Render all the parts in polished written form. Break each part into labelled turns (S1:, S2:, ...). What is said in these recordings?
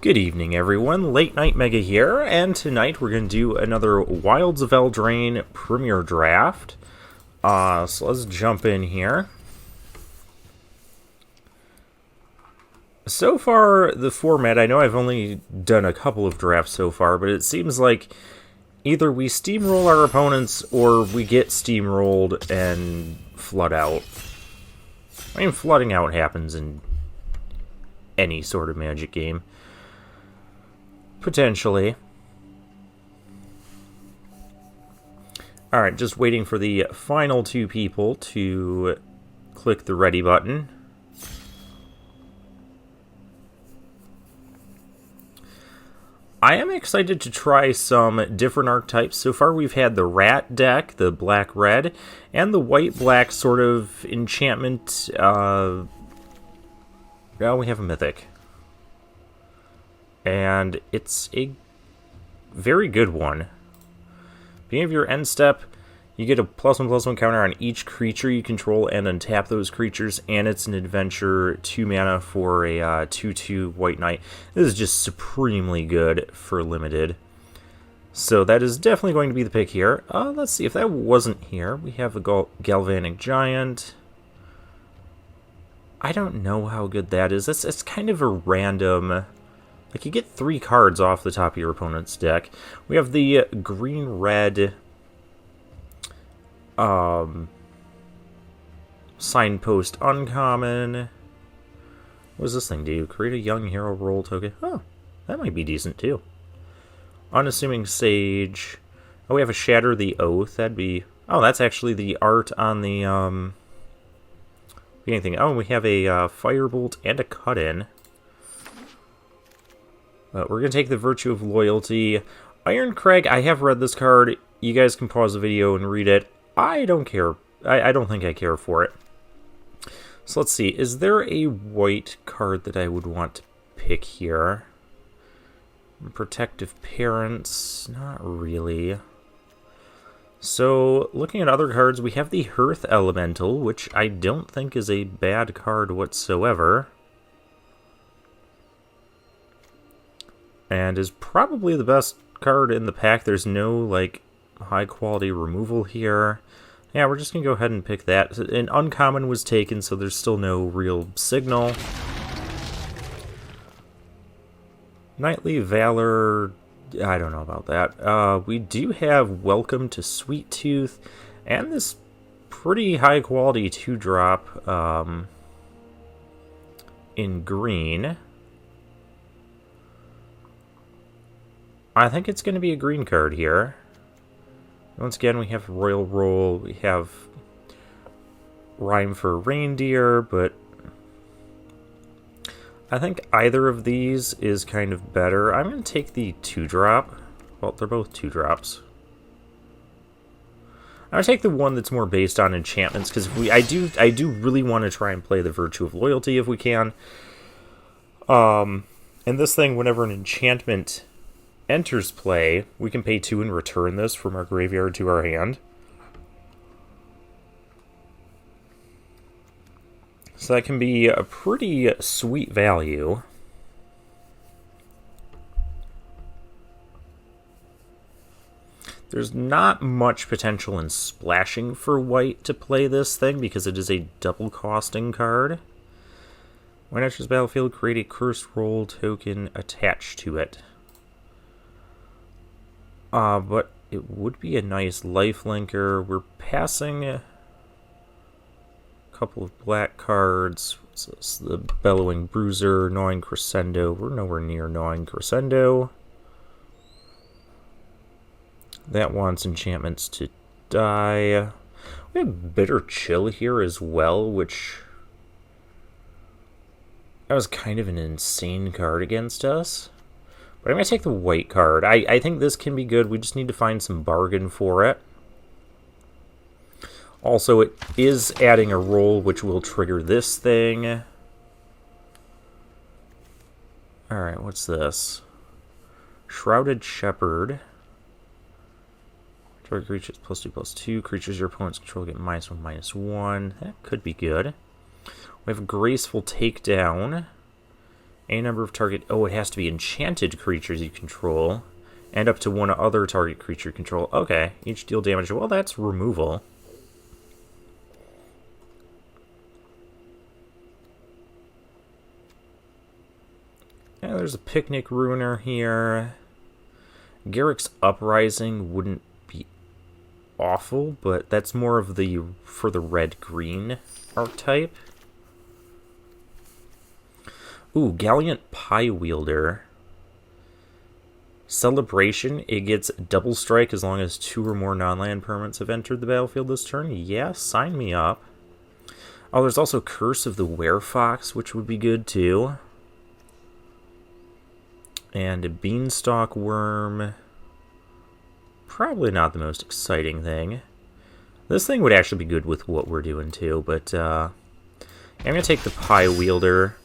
S1: Good evening, everyone. Late Night Mega here, and tonight we're going to do another Wilds of Eldraine Premier Draft. So let's jump in here. So far, the format, I know I've only done a couple of drafts so far, but it seems like either we steamroll our opponents or we get steamrolled and flood out. I mean, flooding out happens in any sort of Magic game. Potentially. Alright, just waiting for the final two people to click the ready button. I am excited to try some different archetypes. So far we've had the rat deck, the black-red, and the white-black sort of enchantment. Well, we have a mythic. And it's a very good one. Beginning of your end step, you get a +1/+1 counter on each creature you control and untap those creatures, and it's an adventure 2 mana for a 2/2 white knight. This is just supremely good for limited. So that is definitely going to be the pick here. Let's see, if that wasn't here, we have a Galvanic Giant. I don't know how good that is. It's kind of a random... Like, you get 3 cards off the top of your opponent's deck. We have the green-red Signpost Uncommon. What does this thing do? Create a young hero role token. Oh, that might be decent, too. Unassuming Sage. Oh, we have a Shatter the Oath. That'd be... Oh, that's actually the art on the... Anything. Oh, we have a Firebolt and a Cut-In. We're going to take the Virtue of Loyalty. Iron Crag, I have read this card. You guys can pause the video and read it. I don't care. I don't think I care for it. So let's see. Is there a white card that I would want to pick here? Protective Parents? Not really. So, looking at other cards, we have the Hearth Elemental, which I don't think is a bad card whatsoever. And is probably the best card in the pack. There's no, like, high-quality removal here. Yeah, we're just going to go ahead and pick that. An uncommon was taken, so there's still no real signal. Knightly Valor... I don't know about that. We do have Welcome to Sweet Tooth, and this pretty high-quality 2-drop in green. I think it's going to be a green card here. Once again, we have Royal Roll, we have Rhyme for Reindeer, but I think either of these is kind of better. I'm going to take the 2-drop. Well, they're both 2-drops. I'm going to take the one that's more based on enchantments, because I do really want to try and play the Virtue of Loyalty if we can. And this thing, whenever an enchantment enters play, we can pay 2 and return this from our graveyard to our hand. So that can be a pretty sweet value. There's not much potential in splashing for white to play this thing because it is a double costing card. When enters battlefield, create a cursed roll token attached to it. But it would be a nice lifelinker. We're passing a couple of black cards. What's this? The Bellowing Bruiser, Gnawing Crescendo. We're nowhere near Gnawing Crescendo. That wants enchantments to die. We have Bitter Chill here as well, which... That was kind of an insane card against us. But I'm going to take the white card. I think this can be good. We just need to find some bargain for it. Also, it is adding a roll, which will trigger this thing. Alright, what's this? Shrouded Shepherd. Target creatures +2/+2. Creatures your opponents control get -1/-1. That could be good. We have Graceful Takedown. A number of target... Oh, it has to be enchanted creatures you control. And up to one other target creature you control. Okay, each deal damage. Well, that's removal. Yeah, there's a Picnic Ruiner here. Garrick's Uprising wouldn't be awful, but that's more of the for the red-green archetype. Ooh, Gallant Pie Wielder. Celebration, it gets double strike as long as 2 or more non-land permanents have entered the battlefield this turn. Yeah, sign me up. Oh, there's also Curse of the Werefox, which would be good too. And a Beanstalk Worm. Probably not the most exciting thing. This thing would actually be good with what we're doing too, but I'm going to take the Pie Wielder.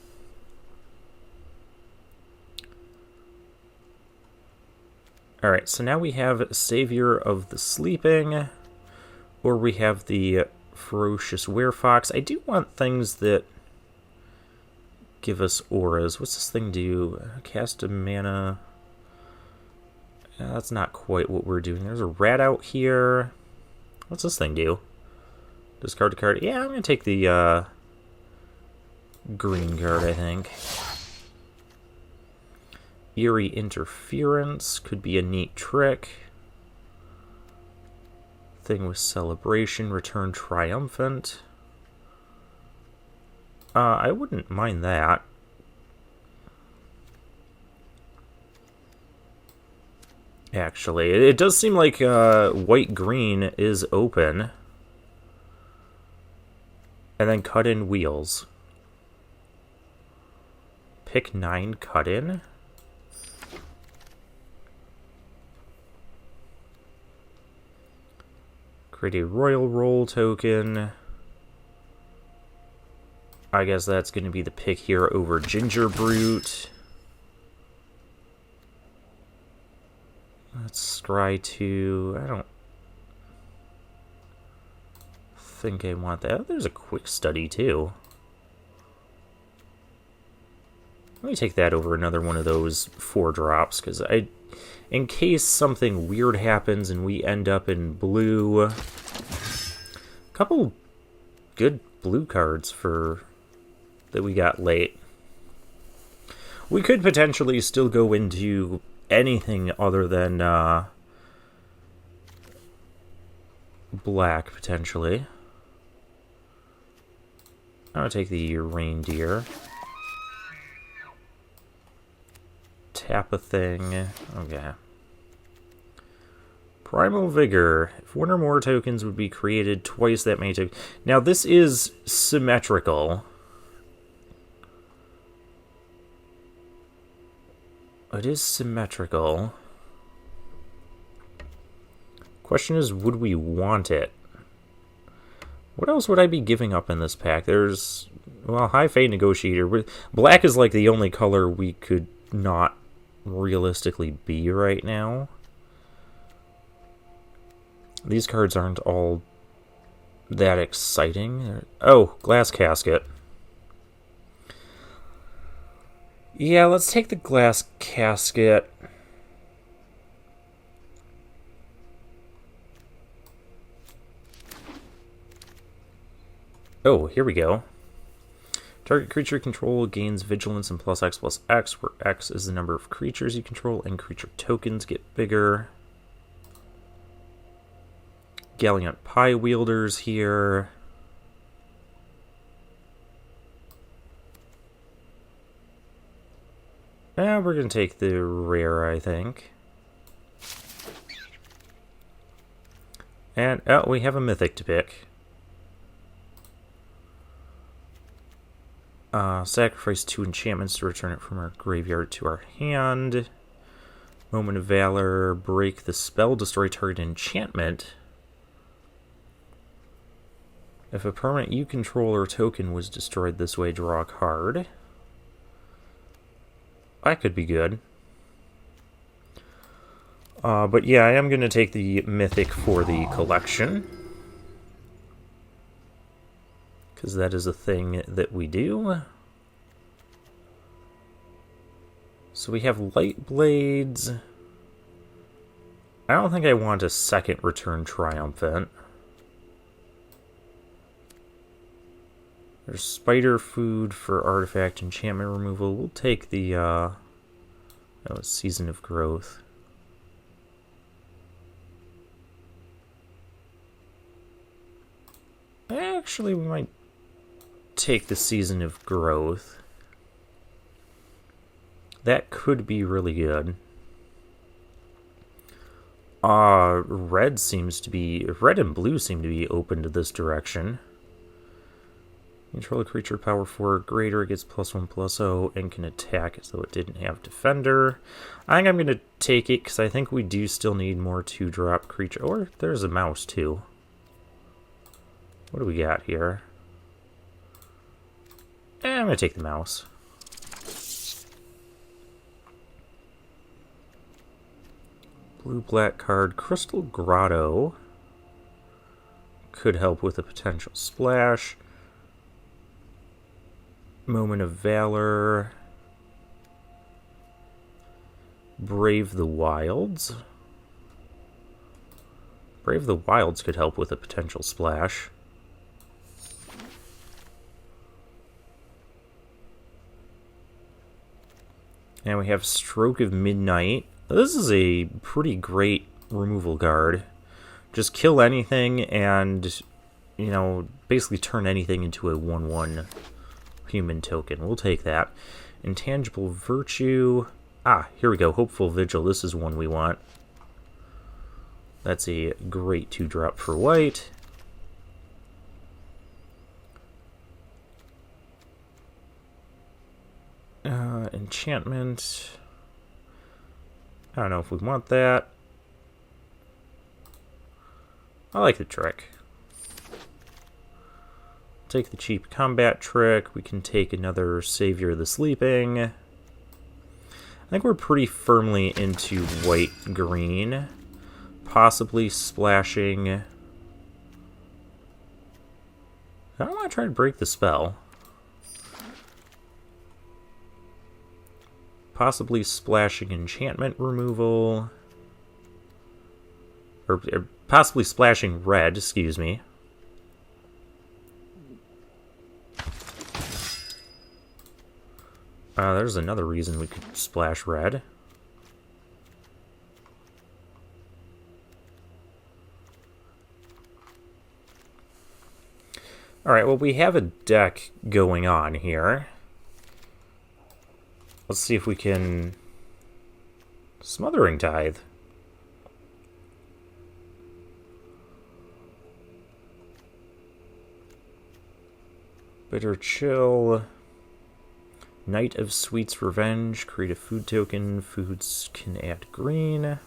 S1: Alright, so now we have Savior of the Sleeping, or we have the Ferocious Werefox. I do want things that give us auras. What's this thing do? Cast a mana. That's not quite what we're doing. There's a rat out here. What's this thing do? Discard a card. Yeah, I'm going to take the green card, I think. Eerie Interference could be a neat trick. Thing with Celebration. Return Triumphant. I wouldn't mind that. Actually, it does seem like white-green is open. And then cut in wheels. Pick 9 cut in. Create a Royal Roll token. I guess that's going to be the pick here over Ginger Brute. Let's scry 2. I don't think I want that. Oh, there's a Quick Study too. Let me take that over another one of those 4 drops, because in case something weird happens and we end up in blue. A couple good blue cards that we got late. We could potentially still go into anything other than black, potentially. I'll take the Reindeer. Tap a thing. Okay. Primal Vigor. If one or more tokens would be created, twice that many tokens. Now, this is symmetrical. It is symmetrical. Question is, would we want it? What else would I be giving up in this pack? There's, well, High Fate Negotiator. Black is like the only color we could not realistically be right now. These cards aren't all that exciting. Oh, Glass Casket. Yeah, let's take the Glass Casket. Oh, here we go. Target creature control gains vigilance and +X, where X is the number of creatures you control and creature tokens get bigger. Gallant Pie Wielders here. We're going to take the rare, I think. And, oh, we have a mythic to pick. Sacrifice 2 enchantments to return it from our graveyard to our hand. Moment of Valor, break the spell, destroy target enchantment. If a permanent you control or token was destroyed this way, draw a card. That could be good. But yeah, I am going to take the mythic for the collection. Because that is a thing that we do. So we have Light Blades. I don't think I want a second Return Triumphant. There's Spider Food for Artifact Enchantment Removal. We'll take the Season of Growth. Actually, we might take the Season of Growth. That could be really good. Red and blue seem to be open to this direction. Control a creature power 4 or greater, it gets +1/+0 and can attack as though it didn't have Defender. I think I'm going to take it because I think we do still need more 2-drop creature. Or there's a mouse too. What do we got here? I'm going to take the mouse. Blue-black card. Crystal Grotto could help with a potential splash. Moment of Valor. Brave the Wilds. Brave the Wilds could help with a potential splash. And we have Stroke of Midnight. This is a pretty great removal card. Just kill anything and, you know, basically turn anything into a 1/1 human token. We'll take that. Intangible Virtue. Here we go. Hopeful Vigil. This is one we want. That's a great 2-drop for white. Enchantment. I don't know if we want that. I like the trick. Take the cheap combat trick. We can take another Savior of the Sleeping. I think we're pretty firmly into white-green. Possibly splashing. I don't want to try to break the spell. Possibly splashing enchantment removal. Or possibly splashing red, excuse me. There's another reason we could splash red. Alright, well, we have a deck going on here. Let's see if we can... Smothering Tithe. Bitter Chill. Knight of Sweet's Revenge. Create a food token. Foods can add green.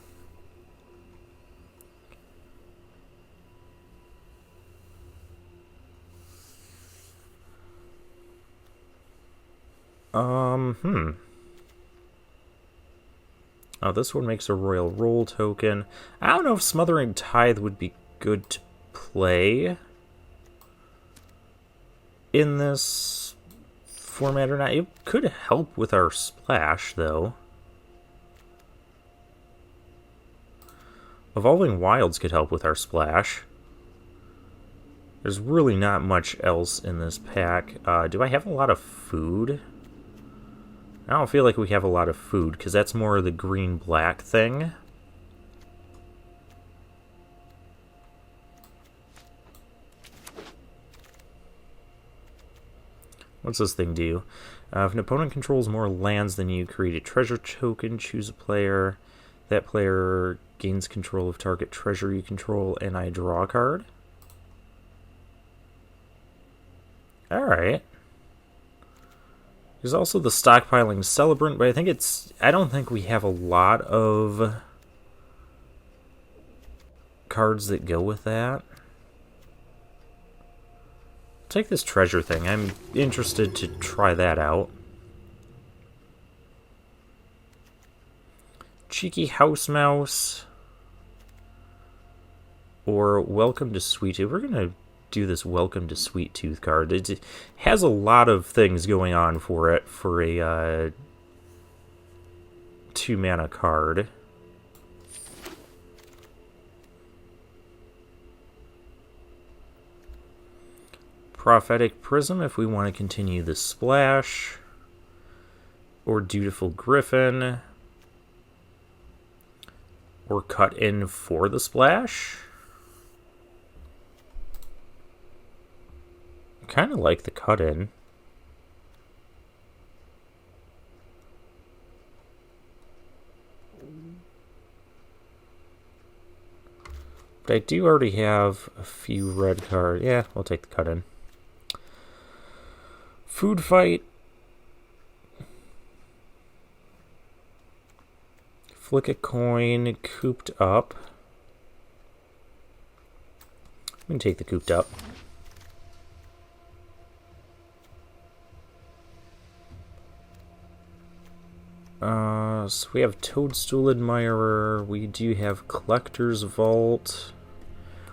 S1: Oh, this one makes a Royal Roll token. I don't know if Smothering Tithe would be good to play in this format or not. It could help with our splash, though. Evolving Wilds could help with our splash. There's really not much else in this pack. Do I have a lot of food? I don't feel like we have a lot of food, because that's more of the green-black thing. What's this thing do? If an opponent controls more lands than you, create a treasure token, choose a player. That player gains control of target treasure you control, and I draw a card. Alright. There's also the Stockpiling Celebrant, but I don't think we have a lot of cards that go with that. Take this treasure thing. I'm interested to try that out. Cheeky House Mouse. Or Welcome to Sweet Tooth. We're going to do this Welcome to Sweet Tooth card. It has a lot of things going on for it for a 2-mana card. Prophetic Prism if we want to continue the splash. Or Dutiful Griffin. Or cut in for the splash. Kind of like the cut in. But I do already have a few red cards. Yeah, we'll take the cut in. Food Fight. Flick a coin, cooped up. I'm going to take the cooped up. So we have Toadstool Admirer. We do have Collector's Vault.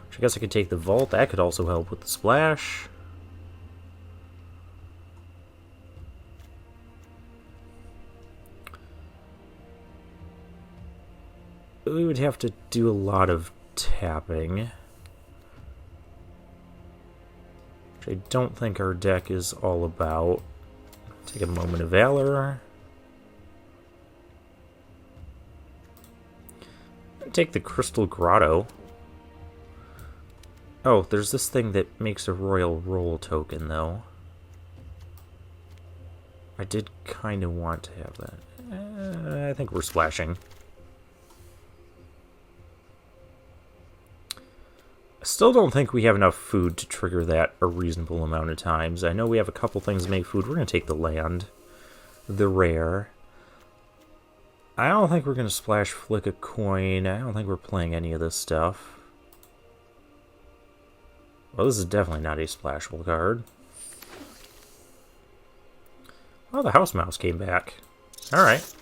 S1: Which I guess I could take the Vault. That could also help with the splash. We would have to do a lot of tapping. Which I don't think our deck is all about. Take a Moment of Valor. Take the Crystal Grotto. Oh, there's this thing that makes a Royal Roll token, though. I did kind of want to have that. I think we're splashing. I still don't think we have enough food to trigger that a reasonable amount of times. I know we have a couple things to make food. We're going to take the land. The rare. I don't think we're going to splash Flick a Coin. I don't think we're playing any of this stuff. Well, this is definitely not a splashable card. Oh, the House Mouse came back. Alright.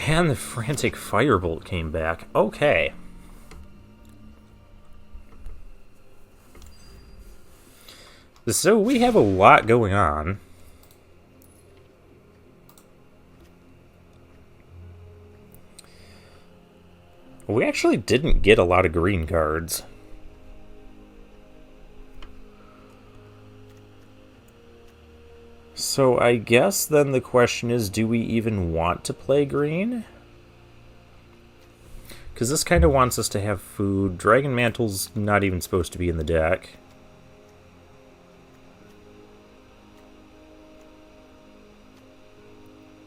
S1: And the Frantic Firebolt came back. Okay. So we have a lot going on. We actually didn't get a lot of green cards. So I guess then the question is, do we even want to play green? Because this kind of wants us to have food. Dragon Mantle's not even supposed to be in the deck.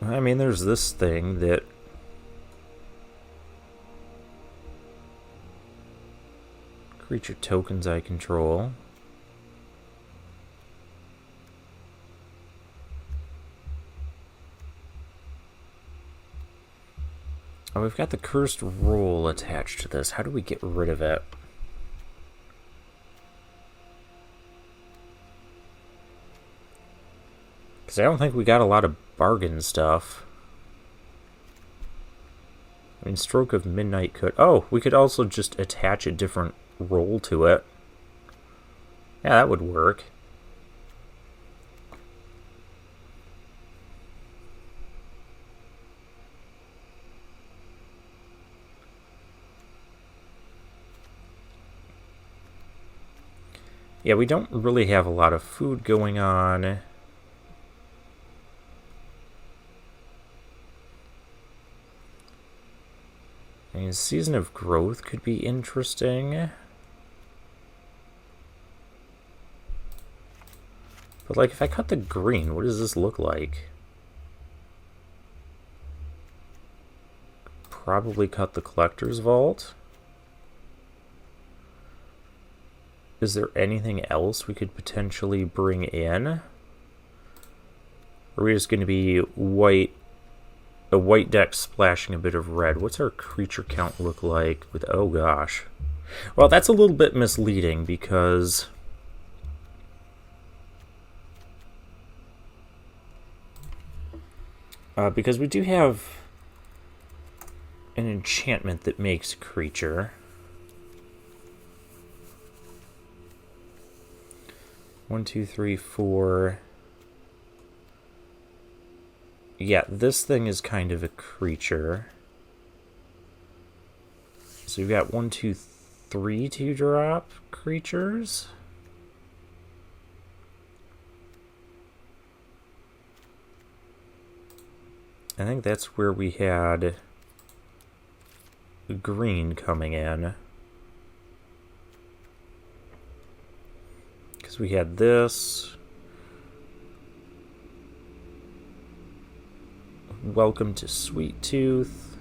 S1: I mean, there's this thing that... Creature tokens I control. Oh, we've got the Cursed Roll attached to this. How do we get rid of it? Because I don't think we got a lot of bargain stuff. I mean, Stroke of Midnight could... Oh, we could also just attach a different roll to it. Yeah, that would work. Yeah, we don't really have a lot of food going on. I mean, Season of Growth could be interesting. But, like, if I cut the green, what does this look like? Probably cut the Collector's Vault. Is there anything else we could potentially bring in? Or are we just going to be white, a white deck splashing a bit of red? What's our creature count look like with... Oh, gosh. Well, that's a little bit misleading because... because we do have an enchantment that makes a creature. 1, 2, 3, 4. Yeah, this thing is kind of a creature. So you've got 1, 2, 3 2-drop creatures. I think that's where we had green coming in. Because we had this. Welcome to Sweet Tooth.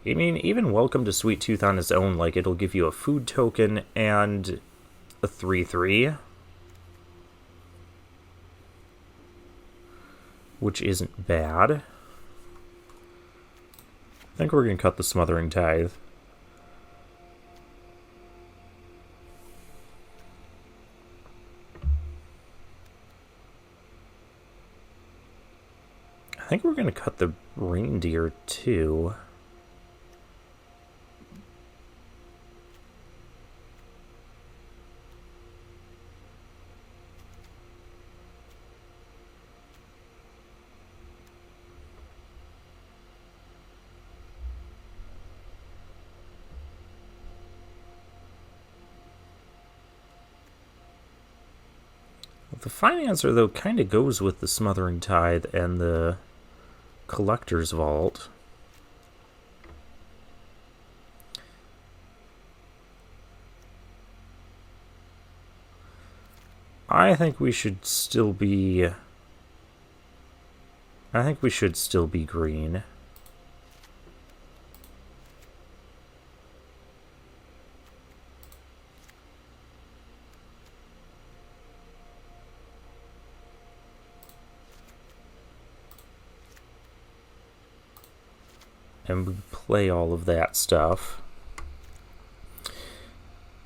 S1: I mean, even Welcome to Sweet Tooth on its own, like, it'll give you a food token and a 3/3. Which isn't bad. I think we're going to cut the Smothering Tithe. I think we're going to cut the Reindeer too. The Financer, though, kind of goes with the Smothering Tithe and the Collector's Vault. I think we should still be green. And we play all of that stuff.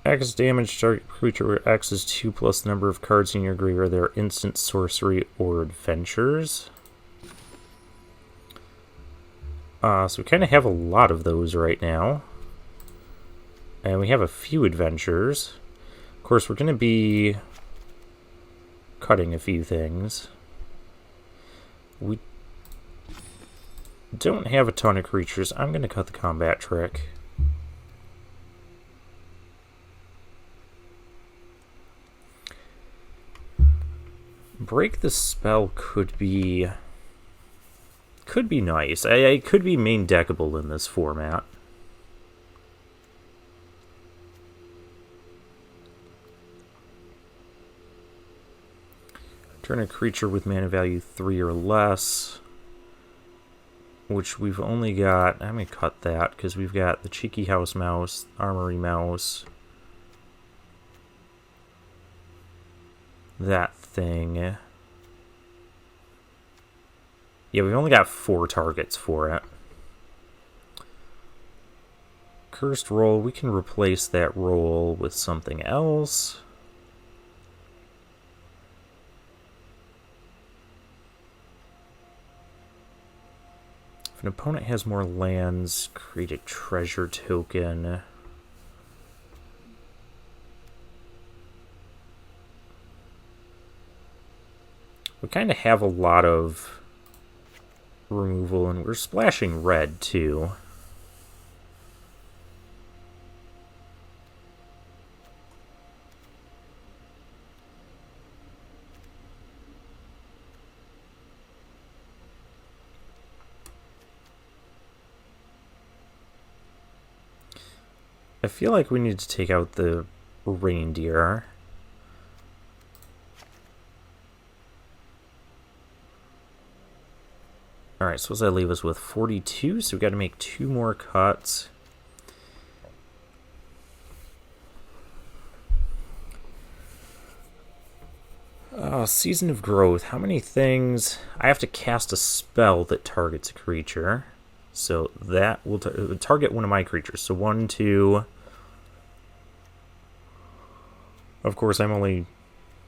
S1: X damage target creature where X is 2 plus the number of cards in your graveyard. They're instant, sorcery, or adventures. So we kind of have a lot of those right now. And we have a few adventures. Of course, we're going to be cutting a few things. We don't have a ton of creatures. I'm going to cut the combat trick. Break the Spell could be nice. It could be main deckable in this format. Turn a creature with mana value 3 or less, which we've only got. I'm going to cut that because we've got the Cheeky House Mouse, Armory Mouse, that thing. Yeah, we've only got 4 targets for it. Cursed Roll, we can replace that roll with something else. If an opponent has more lands, create a treasure token. We kind of have a lot of removal, and we're splashing red too. I feel like we need to take out the Reindeer. Alright, so what does that leave us with? 42, so we've got to make 2 more cuts. Season of Growth. How many things? I have to cast a spell that targets a creature. So that will target one of my creatures. So 1, 2. Of course, I'm only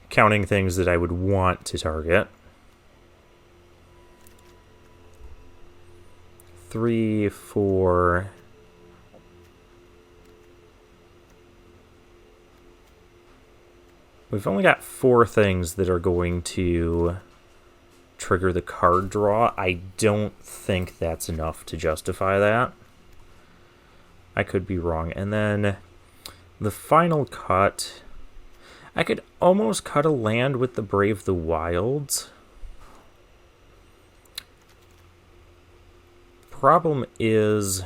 S1: counting things that I would want to target. 3, 4. We've only got 4 things that are going to trigger the card draw. I don't think that's enough to justify that. I could be wrong. And then the final cut, I could almost cut a land with the Brave the Wilds. Problem is,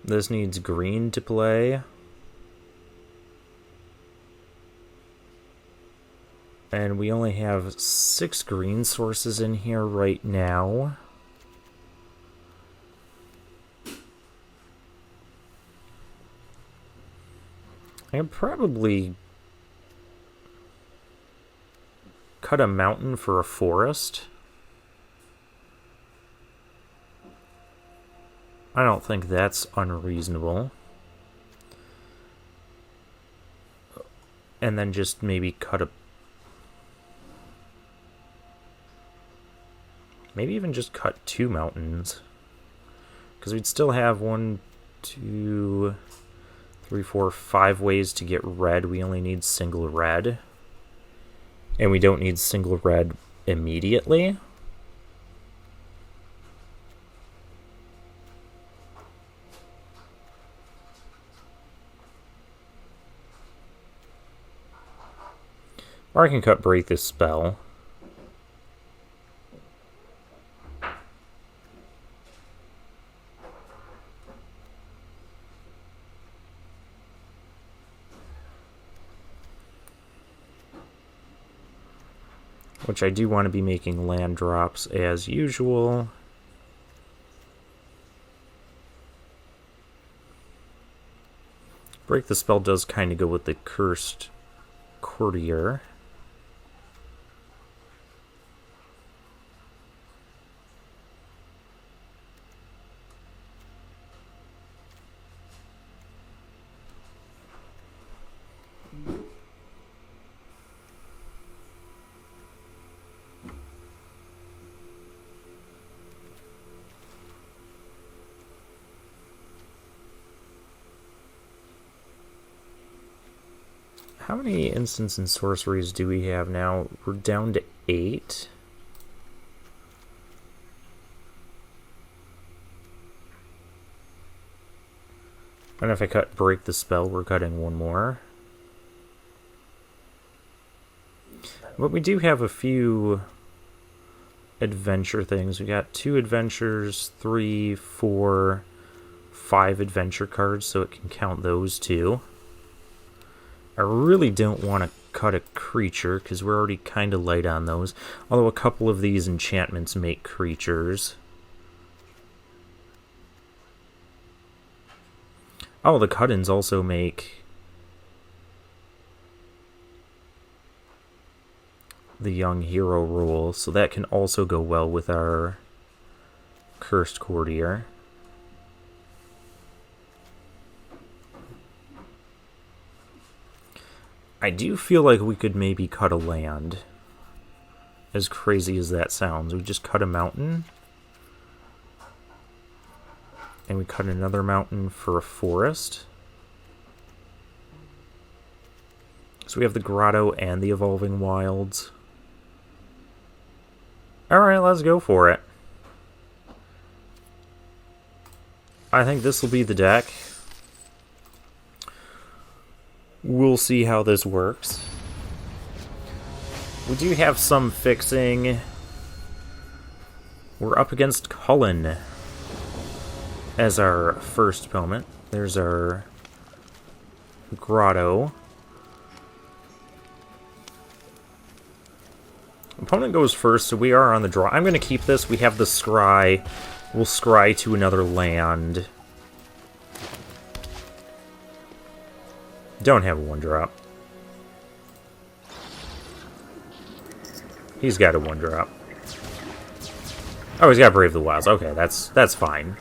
S1: this needs green to play. And we only have 6 green sources in here right now. I could probably cut a mountain for a forest. I don't think that's unreasonable. And then just maybe cut a... Maybe even just cut 2 mountains. Because we'd still have 1, 2, 3, 4, 5 ways to get red. We only need single red. And we don't need single red immediately. Or I can cut Break This Spell. Which I do want to be making land drops as usual. Break the Spell does kind of go with the Cursed Courtier. How many instants and sorceries do we have now? We're down to 8. And if I cut Break the Spell, we're cutting 1 more. But we do have a few adventure things. We got 2 adventures, 3, 4, 5 adventure cards, so it can count those 2. I really don't want to cut a creature, because we're already kind of light on those. Although a couple of these enchantments make creatures. Oh, the cut-ins also make the Young Hero rule, so that can also go well with our Cursed Courtier. I do feel like we could maybe cut a land. As crazy as that sounds. We just cut a mountain. And we cut another mountain for a forest. So we have the Grotto and the Evolving Wilds. Alright, let's go for it. I think this will be the deck. We'll see how this works. We do have some fixing. We're up against Cullen as our first opponent. There's our Grotto. Opponent goes first, so we are on the draw. I'm going to keep this. We have the Scry. We'll Scry to another land. Don't have a 1-drop. He's got a 1-drop. Oh, he's got Brave the Wilds. Okay, that's fine.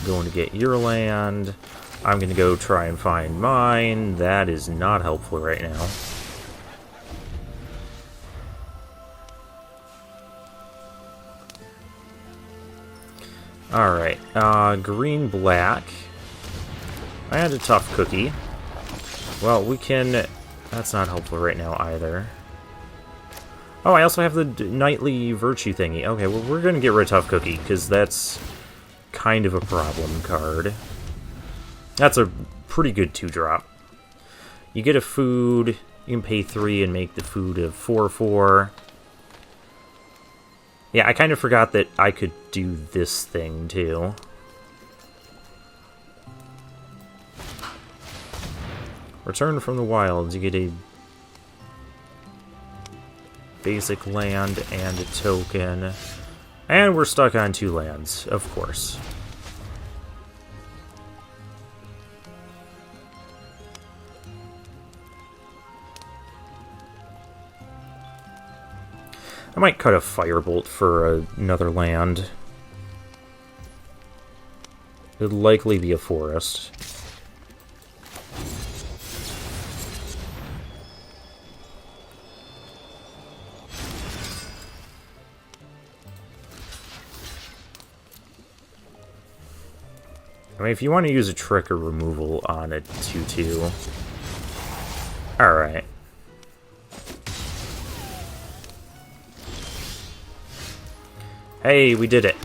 S1: Going to get your land. I'm going to go try and find mine. That is not helpful right now. Alright, green-black. I had a tough cookie. Well, we can... That's not helpful right now either. Oh, I also have the nightly virtue thingy. Okay, well, we're going to get rid of Tough Cookie, because that's kind of a problem card. That's a pretty good 2-drop. You get a food, you can pay 3 and make the food a 4/4. Yeah, I kind of forgot that I could do this thing, too. Return from the wilds, you get a basic land and a token. And we're stuck on 2 lands, of course. I might cut a Firebolt for another land. It'd likely be a forest. I mean, if you want to use a trick or removal on a 2/2. Alright. Hey, we did it.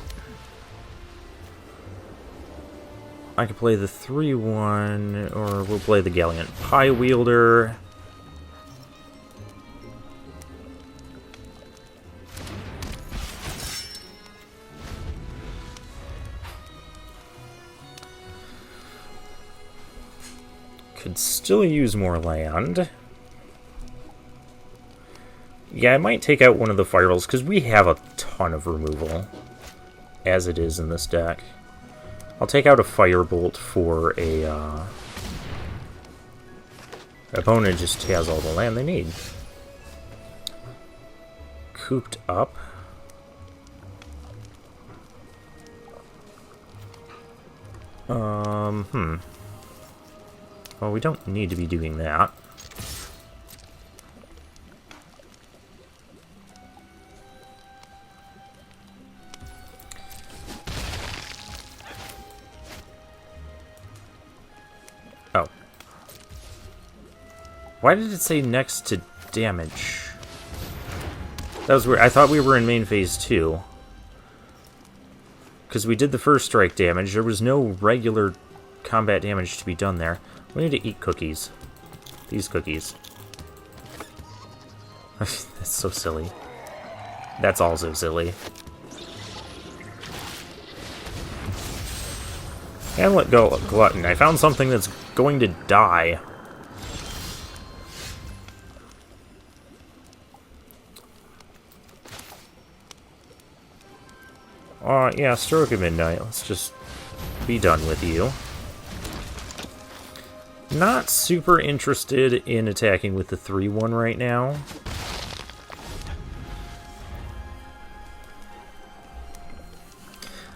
S1: I could play the 3/1, or we'll play the Gallant Pie Wielder. Could still use more land. Yeah, I might take out one of the Fireballs, because we have a ton of removal, as it is in this deck. I'll take out a Firebolt for a, opponent just has all the land they need. Cooped up. Well, we don't need to be doing that. Oh. Why did it say next to damage? That was weird. I thought we were in main phase 2. Because we did the first strike damage. There was no regular combat damage to be done there. We need to eat cookies. These cookies. That's so silly. That's also silly. And let go of Glutton. I found something that's going to die. Yeah, Stroke of Midnight. Let's just be done with you. Not super interested in attacking with the 3/1 right now.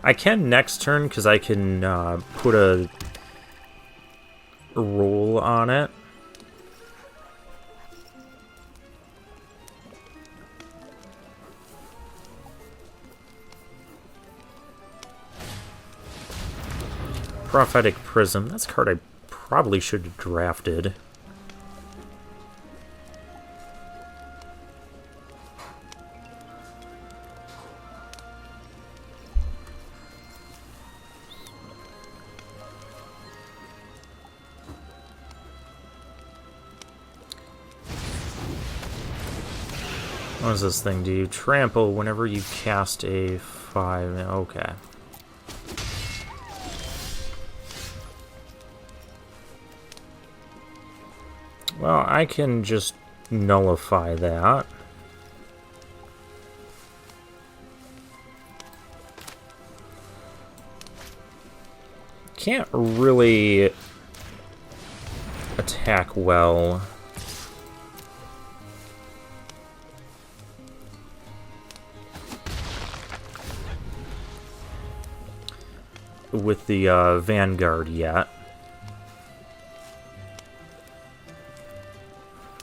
S1: I can next turn, because I can put a roll on it. Prophetic Prism. That's a card I probably should have drafted. What does this thing do? Trample whenever you cast a 5. Okay. Well, I can just nullify that. Can't really attack well. With the Vanguard yet.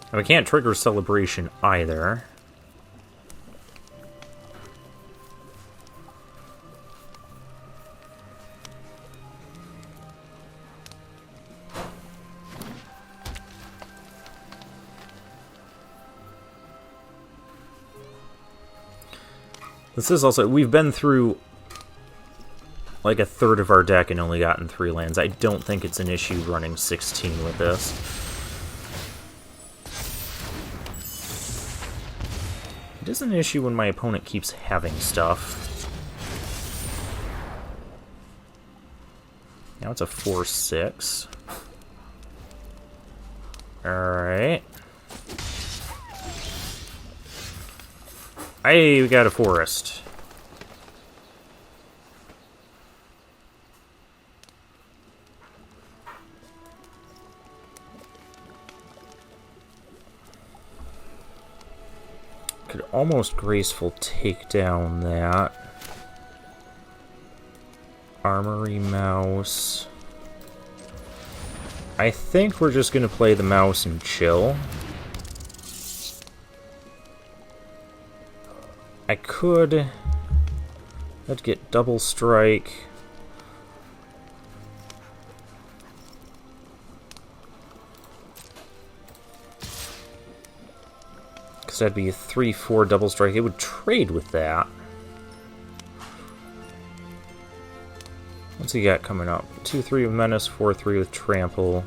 S1: And we can't trigger Celebration either. This is also... We've been through like a third of our deck and only gotten 3 lands. I don't think it's an issue running 16 with this. It is an issue when my opponent keeps having stuff. Now it's a 4/6. Alright. Hey, we got a forest. Could almost graceful take down that. Armory mouse. I think we're just gonna play the mouse and chill. I could... Let's get double strike. Because that'd be a 3/4 double strike. It would trade with that. What's he got coming up? 2/3 with menace, 4/3 with trample.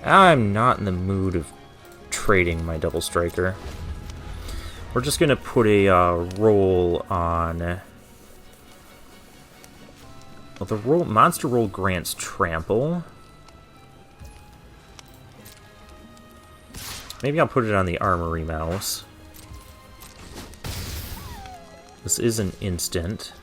S1: I'm not in the mood of trading my double striker. We're just gonna put a roll on. Well, the roll monster roll grants trample. Maybe I'll put it on the armory mouse. This is an instant.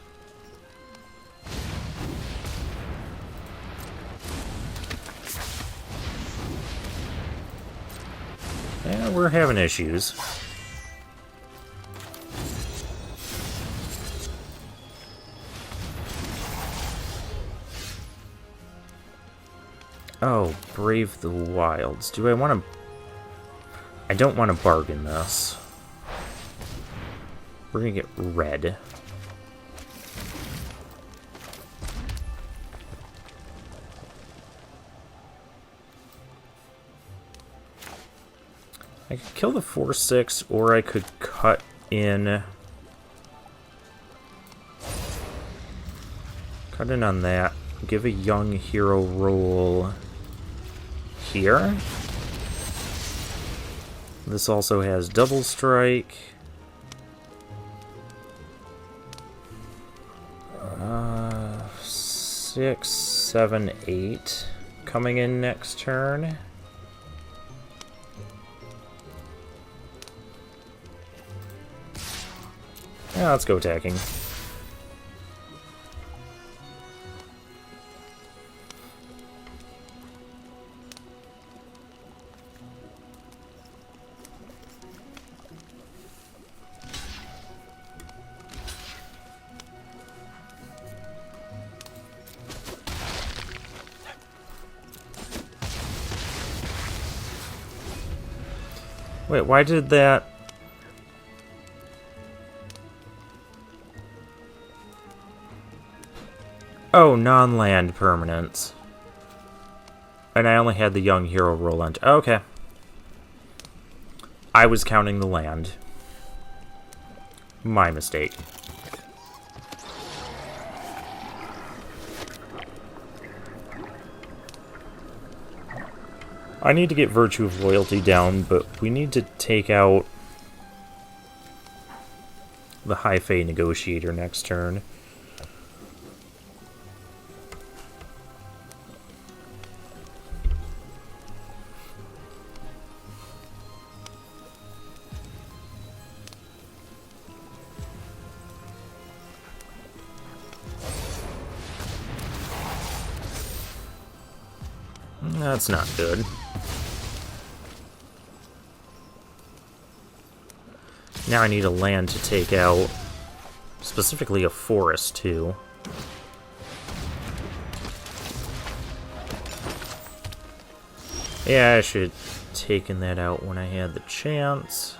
S1: Yeah, we're having issues. Oh, Brave the Wilds. Do I want to... I don't want to bargain this. We're going to get red. I could kill the 4/6, or I could cut in... Cut in on that. Give a young hero roll here. This also has double strike. 6, 7, 8 coming in next turn. Yeah, let's go attacking. Wait, why did that... Oh, non-land permanents. And I only had the young hero roll on... Okay. I was counting the land. My mistake. I need to get Virtue of Loyalty down, but we need to take out the High Fae Negotiator next turn. That's not good. Now I need a land to take out, specifically a forest, too. Yeah, I should have taken that out when I had the chance.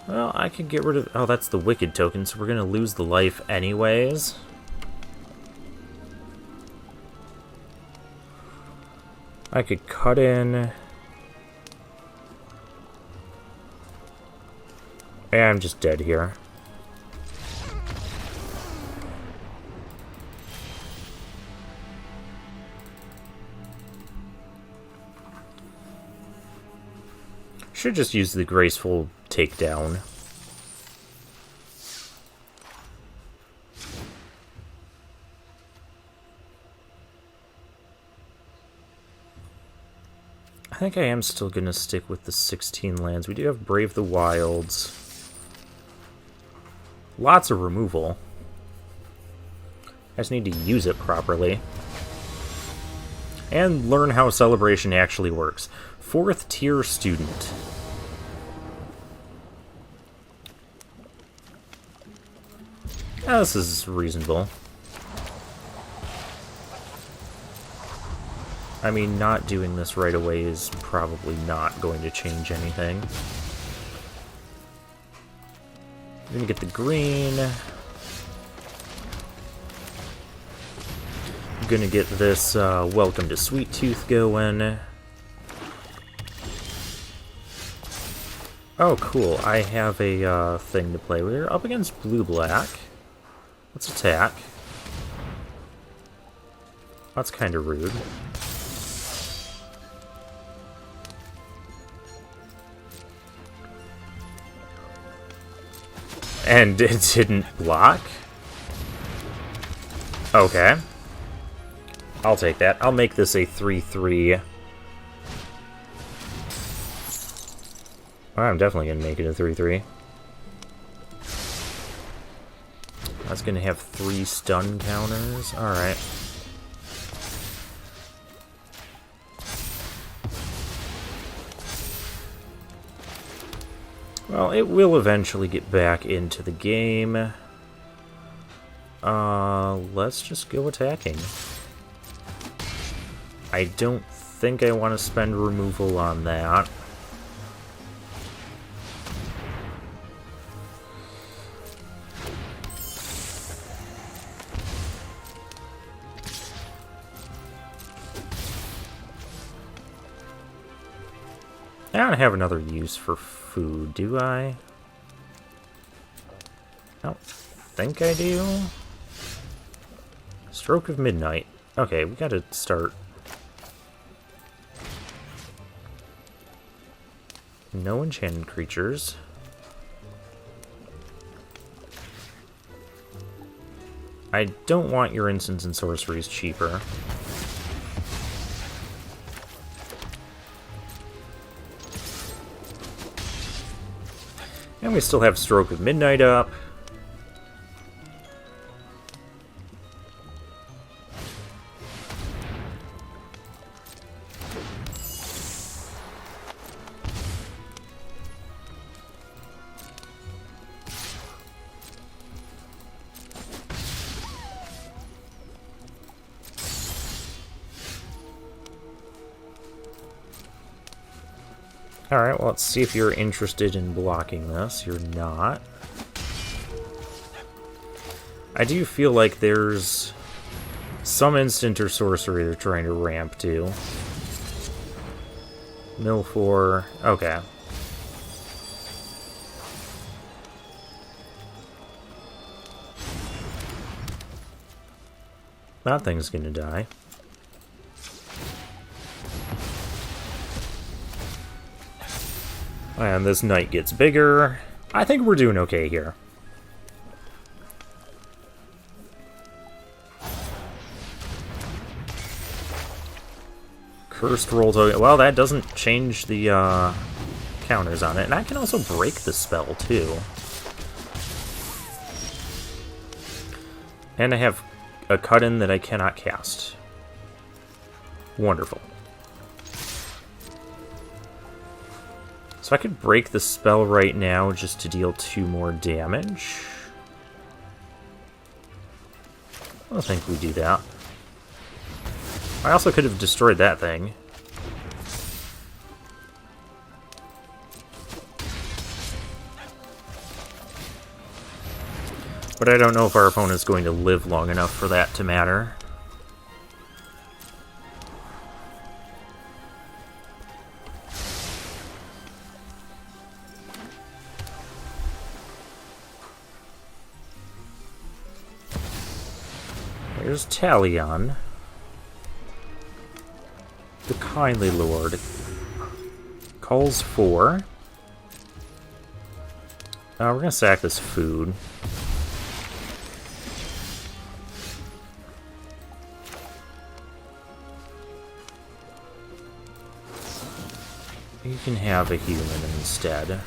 S1: Well, I could get rid of... Oh, that's the Wicked token, so we're going to lose the life anyways. I could cut in... I'm just dead here. Should just use the graceful takedown. I think I am still going to stick with the 16 lands. We do have Brave the Wilds. Lots of removal. I just need to use it properly. And learn how Celebration actually works. 4th tier student. This is reasonable. I mean, not doing this right away is probably not going to change anything. I'm gonna get the green. I'm gonna get this Welcome to Sweet Tooth going. Oh, cool. I have a thing to play with. We're up against blue-black. Let's attack. That's kind of rude. And it didn't block? Okay. I'll take that. I'll make this a 3-3. I'm definitely going to make it a 3-3. That's going to have 3 stun counters. Alright. Well, it will eventually get back into the game. Let's just go attacking. I don't think I want to spend removal on that. I don't have another use for food, do I? I don't think I do. Stroke of Midnight. Okay, we gotta start. No enchanted creatures. I don't want your instants and sorceries cheaper. And we still have Stroke of Midnight up. Alright, well, let's see if you're interested in blocking this. You're not. I do feel like there's some instant or sorcery they're trying to ramp to. Mill 4. Okay. That thing's gonna die. And this knight gets bigger. I think we're doing okay here. Cursed roll token. Well, that doesn't change the counters on it. And I can also break the spell, too. And I have a cut-in that I cannot cast. Wonderful. So I could break the spell right now just to deal 2 more damage. I don't think we do that. I also could have destroyed that thing. But I don't know if our opponent's going to live long enough for that to matter. there's Talion, the Kindly Lord. Calls for... we're gonna sack this food. You can have a human instead.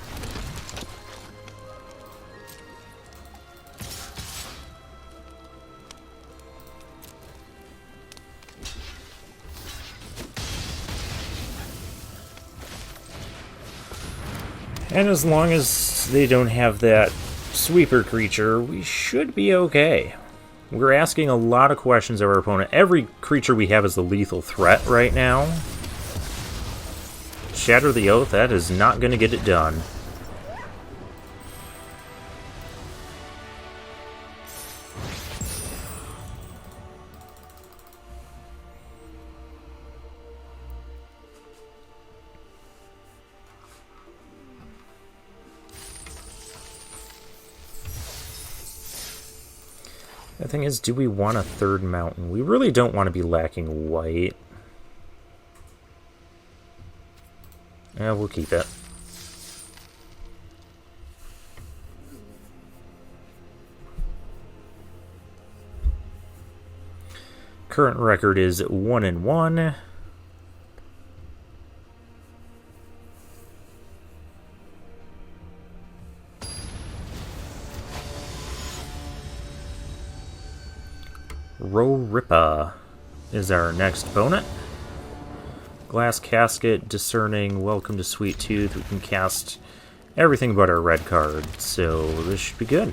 S1: And as long as they don't have that sweeper creature, we should be okay. We're asking a lot of questions of our opponent. Every creature we have is a lethal threat right now. Shatter the Oath, that is not going to get it done. The thing is, do we want a third mountain? We really don't want to be lacking white. Yeah, we'll keep it. Current record is 1-1. Rorippa is our next opponent. Glass Casket, Discerning, Welcome to Sweet Tooth. We can cast everything but our red card, so this should be good.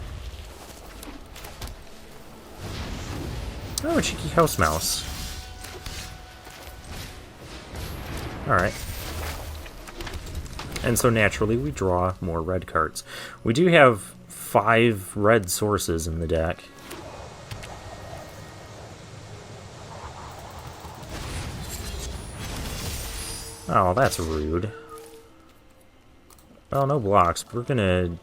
S1: Oh, a cheeky house mouse. Alright. And so naturally we draw more red cards. We do have 5 red sources in the deck. Oh, that's rude. Well, no blocks. We're gonna...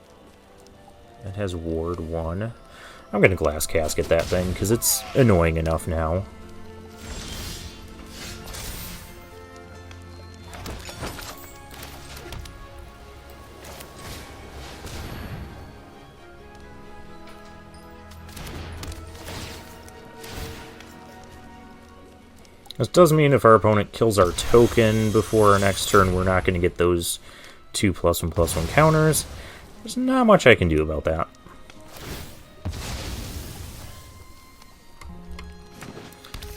S1: It has Ward 1. I'm gonna Glass Casket that thing, because it's annoying enough now. This does mean if our opponent kills our token before our next turn, we're not going to get those 2+1/+1 counters. There's not much I can do about that.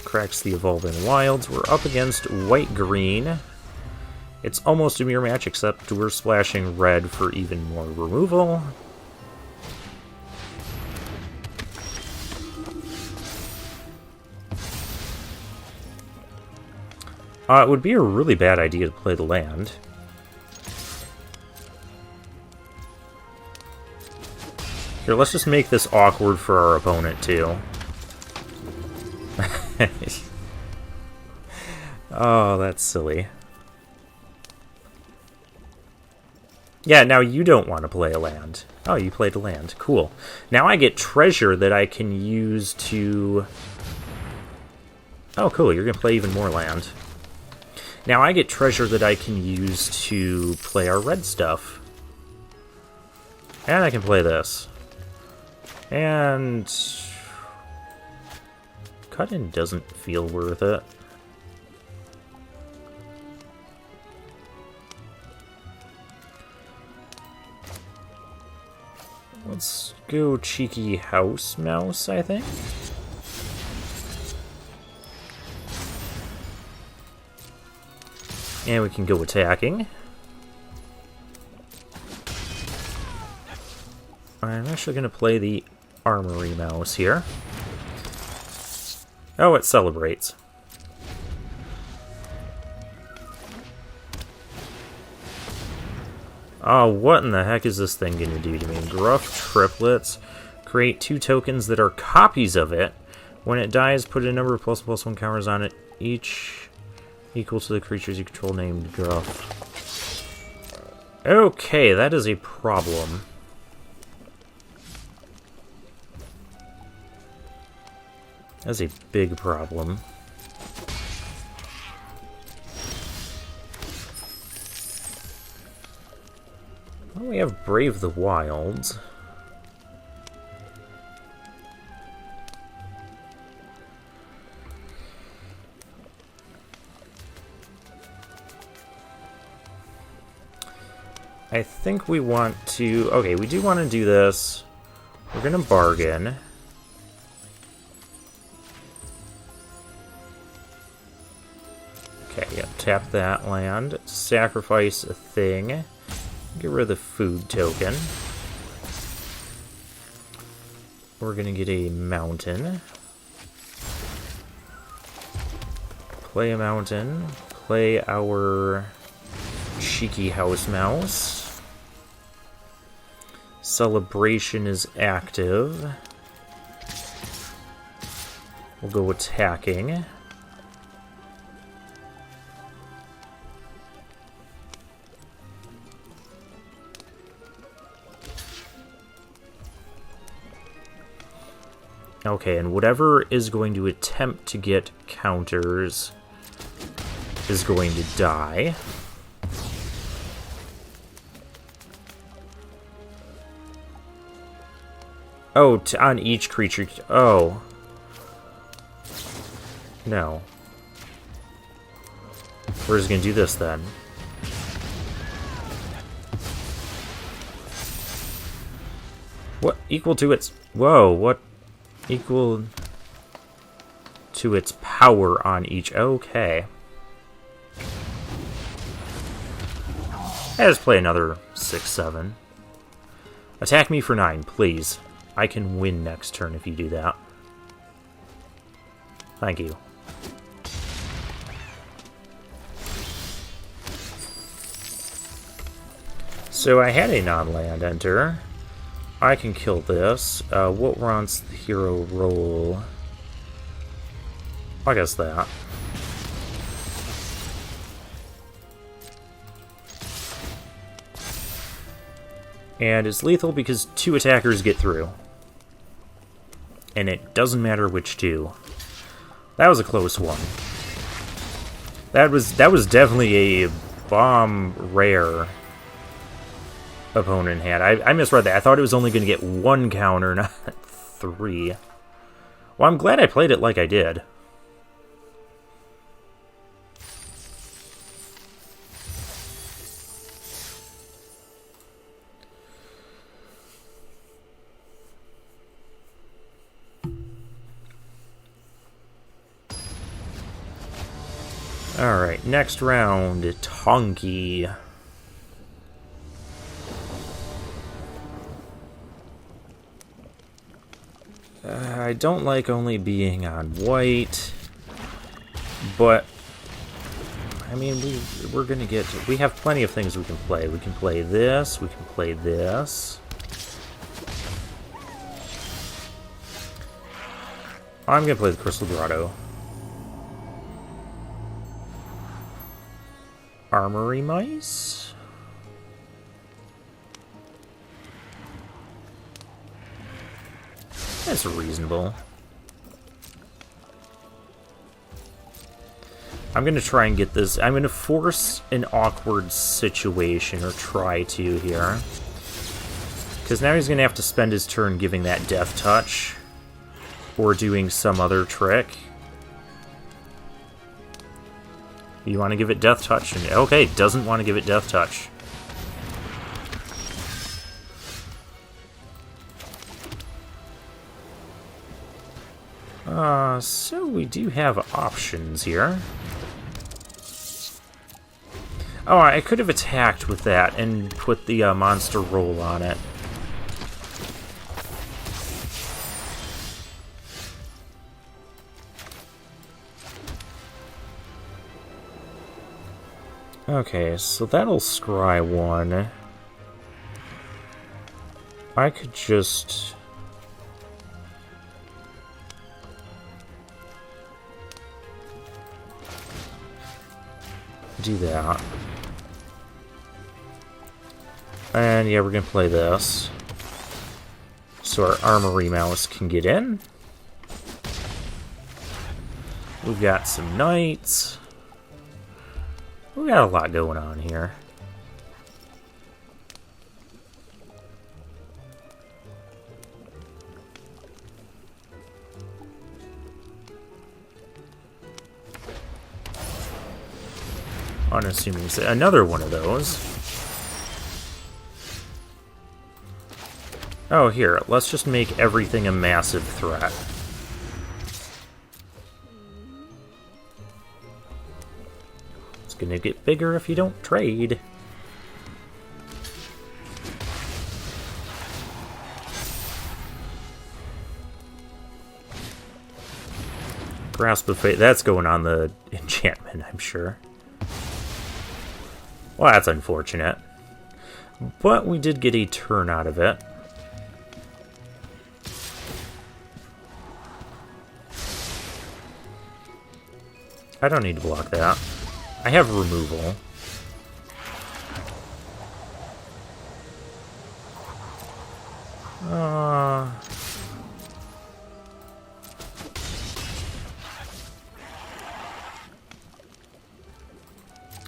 S1: Cracks the Evolving Wilds. We're up against white-green. It's almost a mirror match, except we're splashing red for even more removal. It would be a really bad idea to play the land. Here, let's just make this awkward for our opponent, too. Oh, that's silly. Yeah, now you don't want to play a land. Oh, you played a land. Cool. Now I get treasure that I can use to... Oh, cool. You're going to play even more land. Now I get treasure that I can use to play our red stuff. And I can play this. And... Cut-in doesn't feel worth it. Let's go cheeky house mouse, I think. And we can go attacking. I'm actually going to play the armory mouse here. Oh, it celebrates. Oh, what in the heck is this thing going to do to me? Gruff triplets. Create 2 tokens that are copies of it. When it dies, put a number of ++1 counters on it, each equal to the creatures you control named Gruff. Okay, that is a problem. That's a big problem. Well, we have Brave the Wilds. I think we want to... Okay, we do want to do this. We're going to bargain. Okay, yeah, tap that land. Sacrifice a thing. Get rid of the food token. We're going to get a mountain. Play a mountain. Play our cheeky house mouse. Celebration is active. We'll go attacking. Okay, and whatever is going to attempt to get counters is going to die. Oh, on each creature. Oh. No. We're just gonna do this then. What? Equal to its... Whoa, what? Equal to its power on each... Okay. Let's play another 6/7. Attack me for 9, please. I can win next turn if you do that. Thank you. So I had a non-land enter. I can kill this. What wants the hero roll? I guess that. And it's lethal because 2 attackers get through. And it doesn't matter which 2. That was a close one. That was definitely a bomb rare opponent had. I misread that. I thought it was only going to get 1 counter, not 3. Well, I'm glad I played it like I did. Alright, next round, Tonki. I don't like only being on white, but I mean, we're gonna get... We have plenty of things we can play. We can play this, we can play this. I'm gonna play the Crystal Grotto. Armory Mice? That's reasonable. I'm gonna try and get this. I'm gonna force an awkward situation, or try to here. Because now he's gonna have to spend his turn giving that death touch, or doing some other trick. You want to give it death touch? And, okay, doesn't want to give it death touch. So we do have options here. Oh, I could have attacked with that and put the monster roll on it. Okay, so that'll scry 1. I could just... do that. And yeah, we're gonna play this. So our Armory Mouse can get in. We've got some knights. We got a lot going on here. Unassuming. Another one of those. Oh, here. Let's just make everything a massive threat. It's gonna get bigger if you don't trade. Grasp of Fate. That's going on the enchantment, I'm sure. Well, that's unfortunate. But we did get a turn out of it. I don't need to block that. I have removal.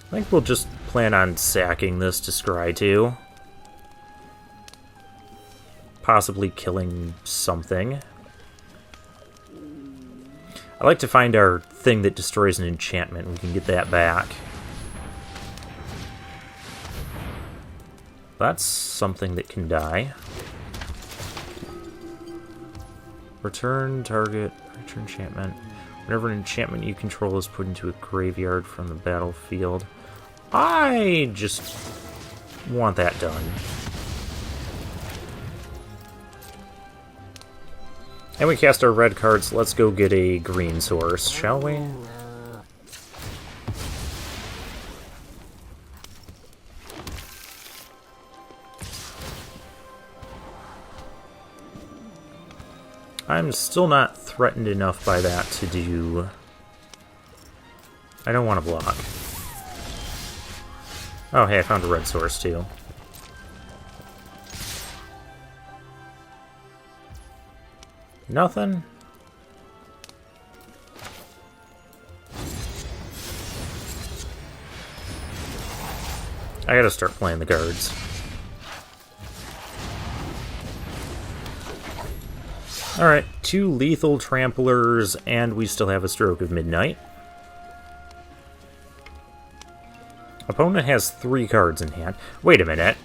S1: I think we'll just plan on sacking this to scry 2. Possibly killing something. I like to find our thing that destroys an enchantment. We can get that back. That's something that can die. Return target, return enchantment. Whenever an enchantment you control is put into a graveyard from the battlefield. I just want that done. And we cast our red cards. Let's go get a green source, shall we? I'm still not threatened enough by that to do... I don't want to block. Oh, hey, I found a red source, too. Nothing? I gotta start playing the cards. Alright, 2 lethal tramplers, and we still have a Stroke of Midnight. Opponent has 3 cards in hand. Wait a minute.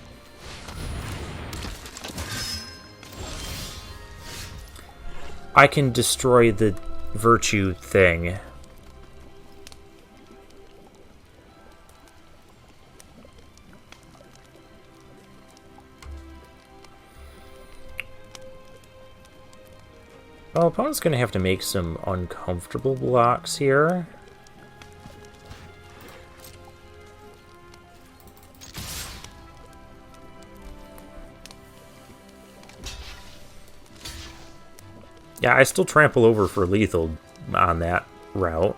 S1: I can destroy the virtue thing. Well, opponent's going to have to make some uncomfortable blocks here. Yeah, I still trample over for lethal on that route.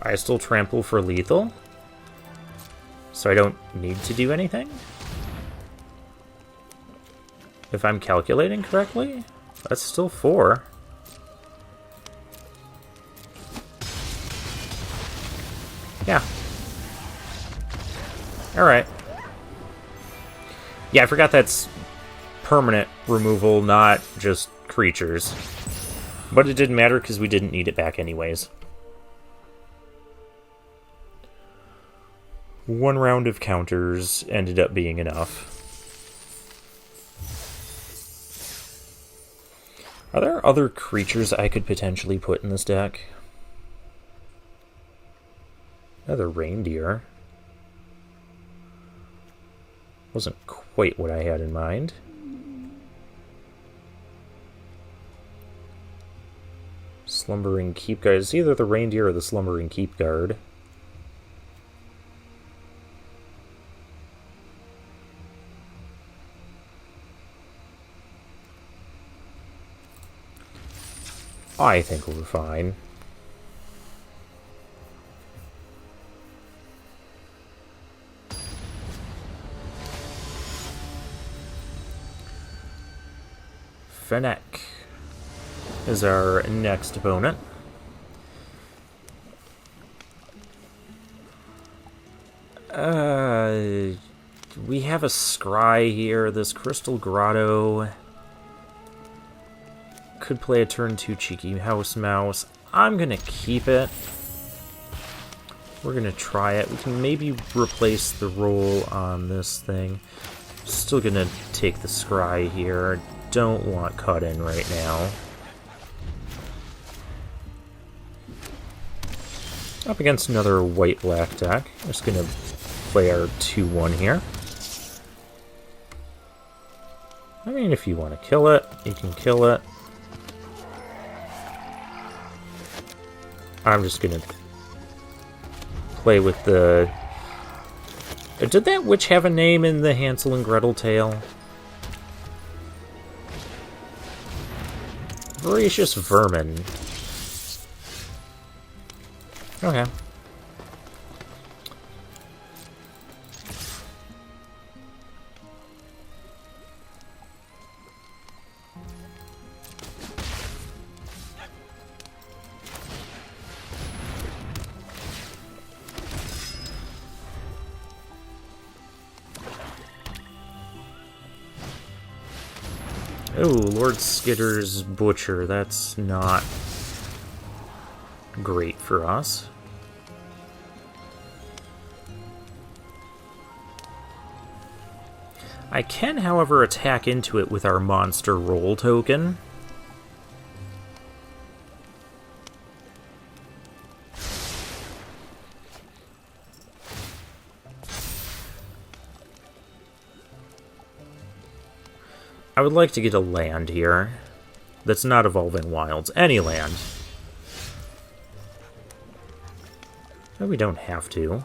S1: I still trample for lethal, so I don't need to do anything? If I'm calculating correctly, that's still 4. Yeah. Alright. Yeah, I forgot that's permanent removal, not just creatures. But it didn't matter because we didn't need it back anyways. 1 round of counters ended up being enough. Are there other creatures I could potentially put in this deck? Another reindeer. Wasn't quite what I had in mind. Slumbering Keep Guard. It's either the reindeer or the Slumbering Keep Guard. I think we're fine. Fennec is our next opponent. We have a Scry here. This Crystal Grotto could play a turn 2 Cheeky House Mouse. I'm gonna keep it. We're gonna try it. We can maybe replace the roll on this thing. Still gonna take the Scry here. Don't want cut in right now. Up against another white-black deck. Just gonna play our 2-1 here. I mean, if you want to kill it, you can kill it. I'm just gonna play with the... Did that witch have a name in the Hansel and Gretel tale? Voracious Vermin. Okay. Oh, Lord Skitter's Butcher. That's not great for us. I can, however, attack into it with our monster roll token. I would like to get a land here that's not Evolving Wilds. Any land. No, we don't have to.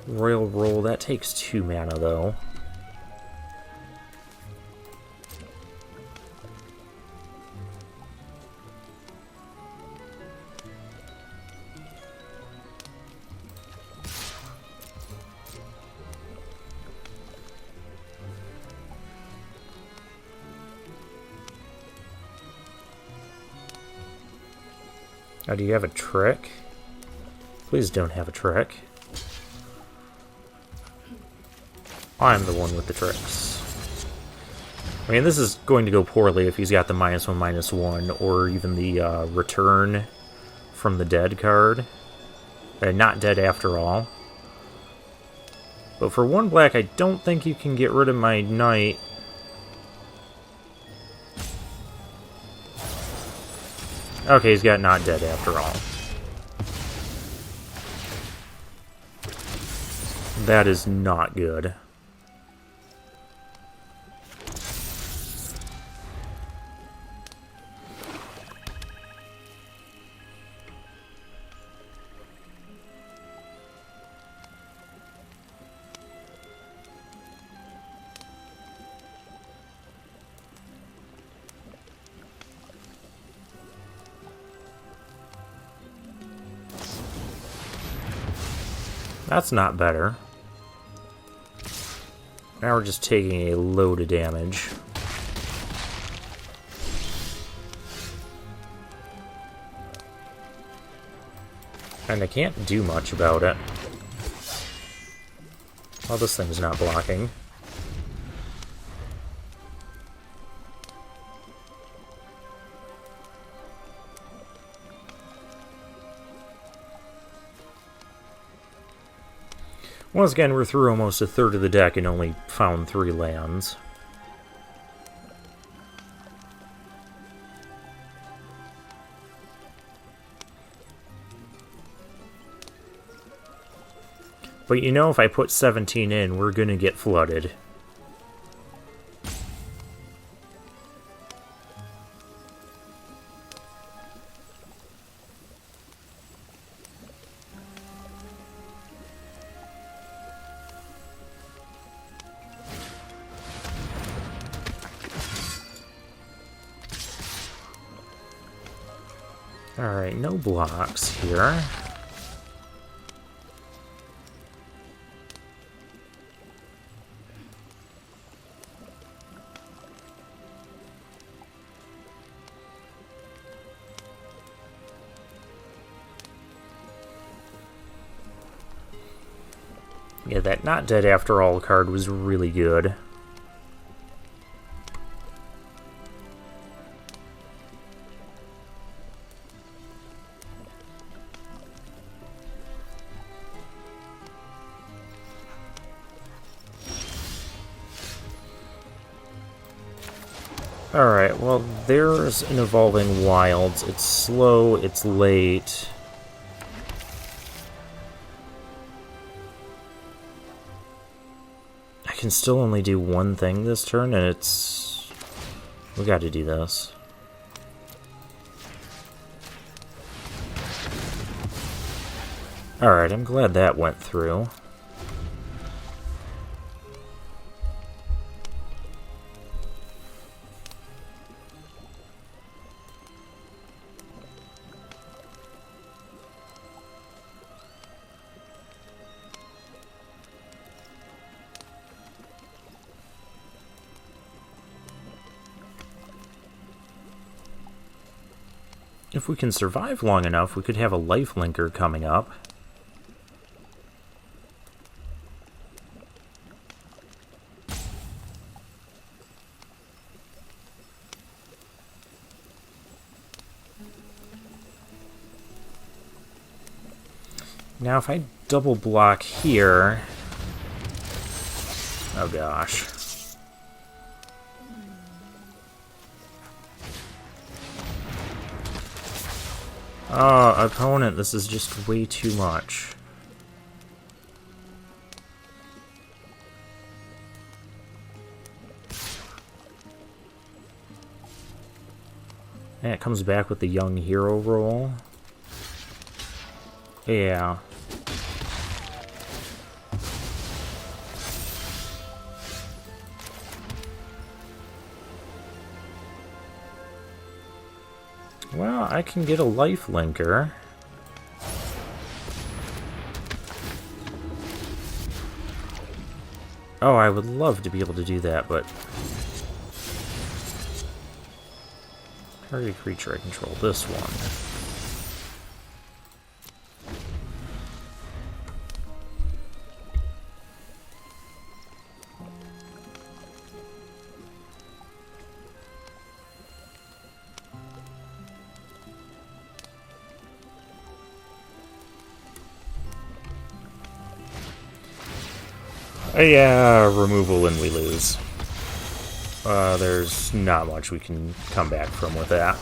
S1: Royal Roll, that takes 2 mana, though. Oh, do you have a trick? Please don't have a trick. I'm the one with the tricks. I mean, this is going to go poorly if he's got the -1/-1, or even the Return from the Dead card. Not dead after all. But for 1 black, I don't think you can get rid of my knight. Okay, he's got not dead after all. That is not good. That's not better. Now we're just taking a load of damage. And I can't do much about it. Well, this thing's not blocking. Once again, we're through almost a third of the deck and only found 3 lands. But you know, if I put 17 in, we're gonna get flooded. Alright, no blocks here. Yeah, that Not Dead After All card was really good. Alright, well, there's an Evolving Wilds. It's slow, it's late. I can still only do one thing this turn, and it's... We gotta do this. Alright, I'm glad that went through. If we can survive long enough, we could have a life linker coming up. Now if I double block here... Oh gosh. Oh, opponent, this is just way too much. And it comes back with the young hero roll. Yeah. Well, I can get a life linker. Oh, I would love to be able to do that, but... Target creature, I control this one. Yeah, removal and we lose. There's not much we can come back from with that.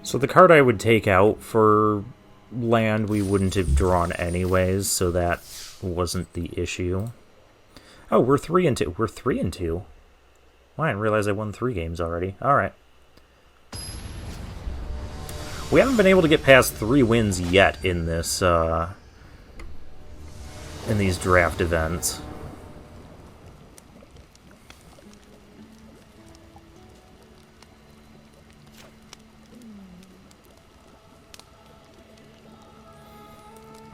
S1: So the card I would take out for land we wouldn't have drawn anyways, so that wasn't the issue. Oh, we're 3-2. We're 3-2. Well, I didn't realize I won 3 games already. Alright. We haven't been able to get past 3 wins yet in this, in these draft events.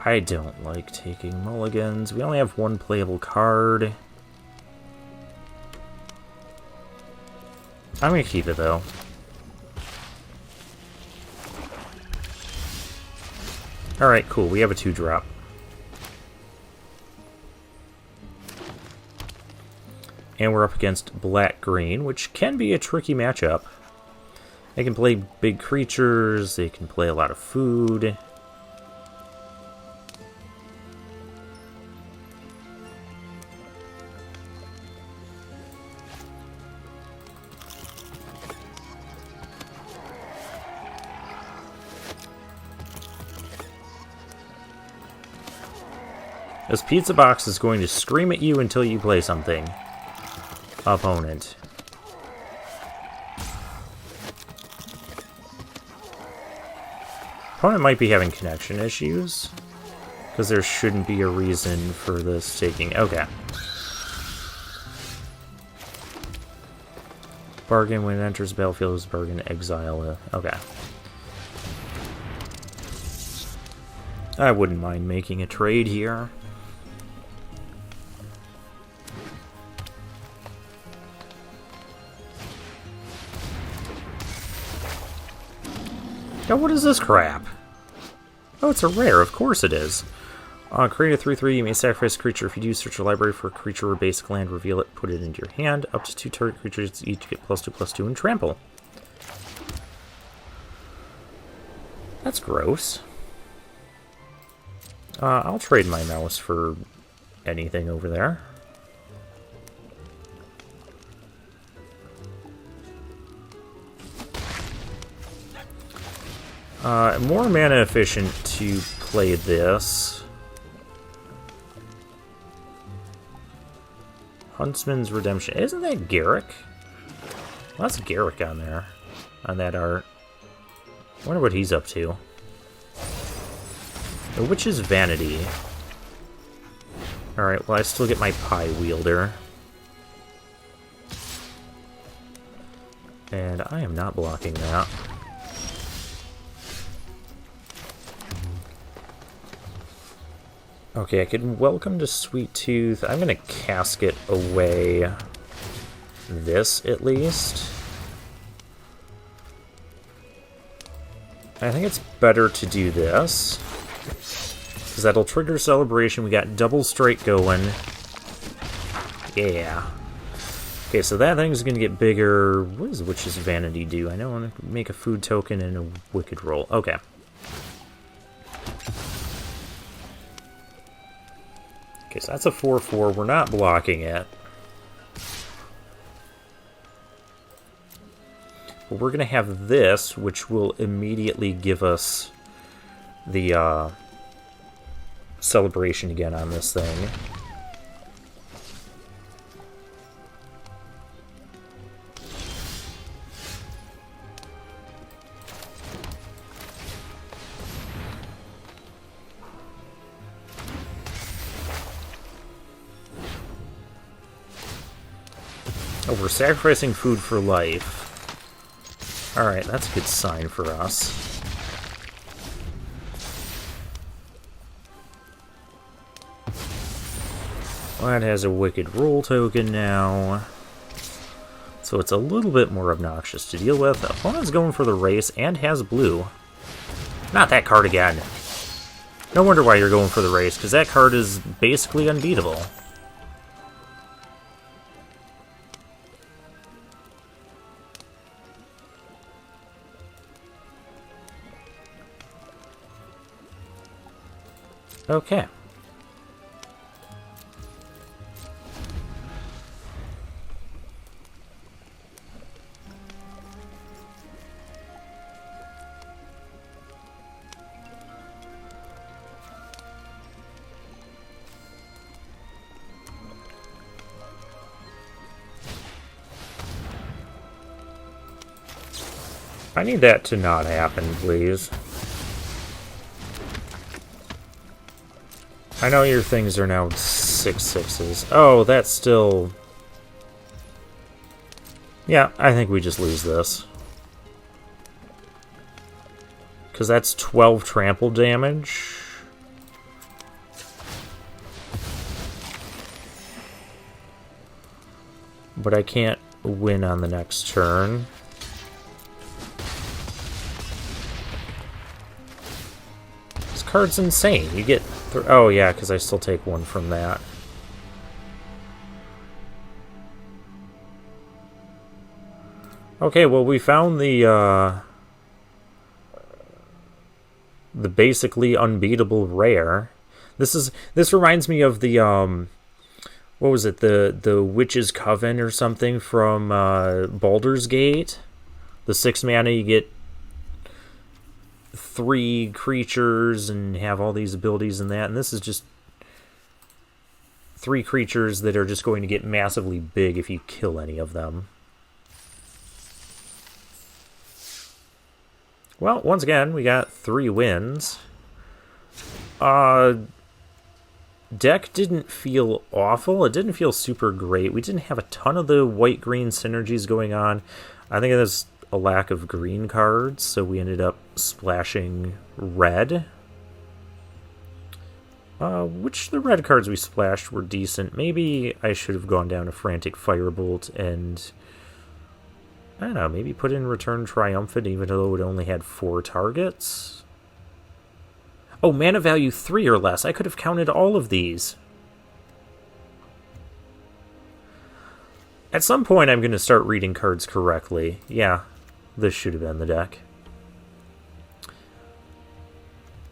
S1: I don't like taking mulligans. We only have 1 playable card. I'm gonna keep it, though. Alright, cool. We have a 2-drop. And we're up against black-green, which can be a tricky matchup. They can play big creatures, they can play a lot of food. This pizza box is going to scream at you until you play something. Opponent. Opponent might be having connection issues, because there shouldn't be a reason for this taking... Okay. Bargain when it enters the battlefield is bargain, exile. Okay. I wouldn't mind making a trade here. Oh, what is this crap? Oh, it's a rare. Of course it is. Create a 3/3. You may sacrifice a creature. If you do, search your library for a creature or basic land, reveal it, put it into your hand. Up to 2 target creatures each get +2/+2 and trample. That's gross. I'll trade my mouse for anything over there. More mana efficient to play this. Huntsman's Redemption. Isn't that Garrick? Well, that's Garrick on there. On that art. I wonder what he's up to. The Witch's Vanity. Alright, well I still get my Pie Wielder. And I am not blocking that. Okay, I can welcome to Sweet Tooth. I'm gonna casket away this at least. I think it's better to do this, because that'll trigger Celebration. We got double strike going. Yeah. Okay, so that thing's gonna get bigger. What does Witch's Vanity do? I know I want to make a food token and a Wicked roll. Okay. Okay, so that's a 4/4. We're not blocking it. But we're going to have this, which will immediately give us the celebration again on this thing. Oh, we're sacrificing food for life. Alright, that's a good sign for us. Well, that has a Wicked Roll token now. So it's a little bit more obnoxious to deal with. The opponent's going for the race and has blue. Not that card again. No wonder why you're going for the race, because that card is basically unbeatable. Okay. I need that to not happen, please. I know your things are now 6/6s. Oh, that's still... Yeah, I think we just lose this. Because that's 12 trample damage. But I can't win on the next turn. This card's insane. You get... Oh, yeah, because I still take one from that. Okay, well, we found the basically unbeatable rare. This reminds me of the what was it, the Witch's Coven or something from Baldur's Gate. The 6 mana, you get 3 creatures and have all these abilities and that, and this is just 3 creatures that are just going to get massively big if you kill any of them. Well, once again, we got 3 wins. Deck didn't feel awful. It didn't feel super great. We didn't have a ton of the white-green synergies going on. I think there's a lack of green cards, so we ended up splashing red. Which the red cards we splashed were decent. Maybe I should have gone down to Frantic Firebolt and I don't know, maybe put in Return Triumphant even though it only had 4 targets? Oh, mana value 3 or less. I could have counted all of these. At some point, I'm going to start reading cards correctly. Yeah, this should have been the deck.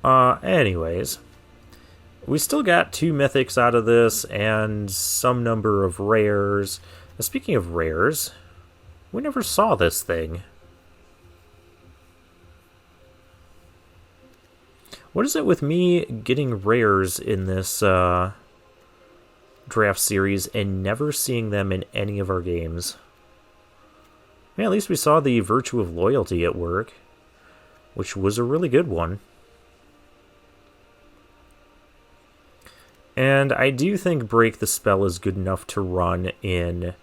S1: Anyways. We still got 2 mythics out of this, and some number of rares. Now, speaking of rares, we never saw this thing. What is it with me getting rares in this draft series and never seeing them in any of our games? Yeah, at least we saw the Virtue of Loyalty at work, which was a really good one. And I do think Break the Spell is good enough to run in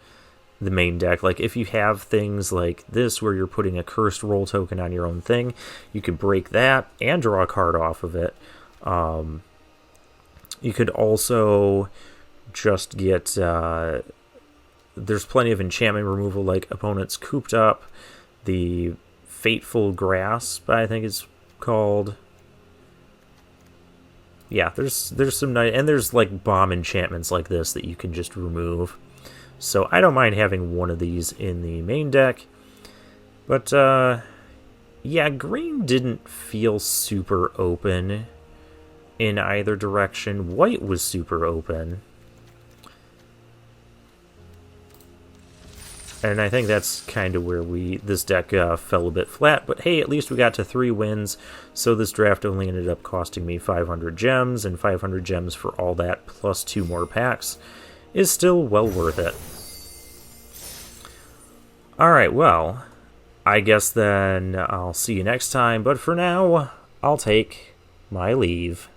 S1: the main deck. Like, if you have things like this where you're putting a Cursed Roll token on your own thing, you could break that and draw a card off of it. You could also just get... there's plenty of enchantment removal, like Opponents Cooped Up, the Fateful Grasp, I think it's called... Yeah, there's some nice, and there's like bomb enchantments like this that you can just remove. So I don't mind having one of these in the main deck. But yeah, green didn't feel super open in either direction. White was super open. And I think that's kind of where this deck fell a bit flat. But hey, at least we got to 3 wins. So this draft only ended up costing me 500 gems. And 500 gems for all that, plus 2 more packs, is still well worth it. Alright, well, I guess then I'll see you next time. But for now, I'll take my leave.